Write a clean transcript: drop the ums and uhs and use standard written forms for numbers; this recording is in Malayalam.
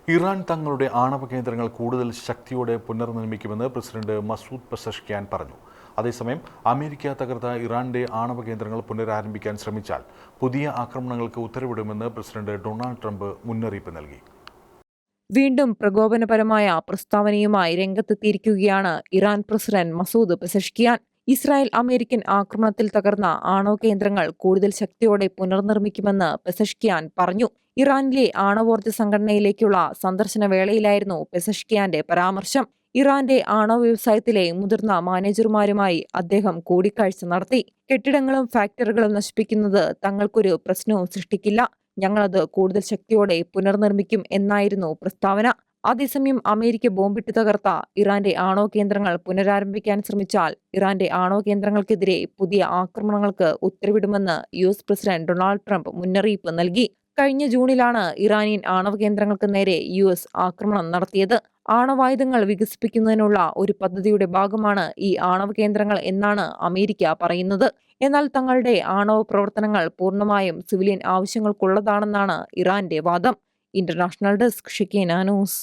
ഇറാൻ തങ്ങളുടെ ആണവ കേന്ദ്രങ്ങൾ കൂടുതൽ ശക്തിയോടെ പുനർനിർമ്മിക്കുമെന്ന് പ്രസിഡന്റ് മസൂദ് പെസഷ്കിയാൻ പറഞ്ഞു. അതേസമയം അമേരിക്ക തകർത്ത ഇറാന്റെ ആണവ കേന്ദ്രങ്ങൾ പുനരാരംഭിക്കാൻ ശ്രമിച്ചാൽ പുതിയ ആക്രമണങ്ങൾക്ക് ഉത്തരവിടുമെന്ന് പ്രസിഡന്റ് ഡൊണാൾഡ് ട്രംപ് മുന്നറിയിപ്പ് നൽകി. വീണ്ടും പ്രകോപനപരമായ പ്രസ്താവനയുമായി രംഗത്തെത്തിയിരിക്കുകയാണ് Iran president Masoud Pezeshkian. Israel American ആക്രമണത്തിൽ തകർന്ന ആണവ കേന്ദ്രങ്ങൾ കൂടുതൽ ശക്തിയോടെ പുനർനിർമ്മിക്കുമെന്ന് പെസഷ്കിയാൻ പറഞ്ഞു. ഇറാനിലെ ആണവോർജ്ജ സംഘടനയിലേക്കുള്ള സന്ദർശന വേളയിലായിരുന്നു പെസഷ്കിയാന്റെ പരാമർശം. ഇറാന്റെ ആണവ വ്യവസായത്തിലെ മുതിർന്ന മാനേജർമാരുമായി അദ്ദേഹം കൂടിക്കാഴ്ച നടത്തി. കെട്ടിടങ്ങളും ഫാക്ടറികളും നശിപ്പിക്കുന്നത് തങ്ങൾക്കൊരു പ്രശ്നവും സൃഷ്ടിക്കില്ല, ഞങ്ങളത് കൂടുതൽ ശക്തിയോടെ പുനർനിർമ്മിക്കും എന്നായിരുന്നു പ്രസ്താവന. അതേസമയം അമേരിക്ക ബോംബിട്ട് തകർത്ത ഇറാന്റെ ആണവ കേന്ദ്രങ്ങൾ പുനരാരംഭിക്കാൻ ശ്രമിച്ചാൽ ഇറാന്റെ ആണവ കേന്ദ്രങ്ങൾക്കെതിരെ പുതിയ ആക്രമണങ്ങൾക്ക് ഉത്തരവിടുമെന്ന് US പ്രസിഡന്റ് ഡൊണാൾഡ് ട്രംപ് മുന്നറിയിപ്പ് നൽകി. കഴിഞ്ഞ ജൂണിലാണ് ഇറാനിയൻ ആണവ കേന്ദ്രങ്ങൾക്ക് നേരെ US ആക്രമണം നടത്തിയത്. ആണവായുധങ്ങൾ വികസിപ്പിക്കുന്നതിനുള്ള ഒരു പദ്ധതിയുടെ ഭാഗമാണ് ഈ ആണവ കേന്ദ്രങ്ങൾ എന്നാണ് അമേരിക്ക പറയുന്നത്. എന്നാൽ തങ്ങളുടെ ആണവ പ്രവർത്തനങ്ങൾ പൂർണ്ണമായും സിവിലിയൻ ആവശ്യങ്ങൾക്കുള്ളതാണെന്നാണ് ഇറാന്റെ വാദം. ഇന്റർനാഷണൽ ഡെസ്ക് ഷിക്കീന ന്യൂസ്.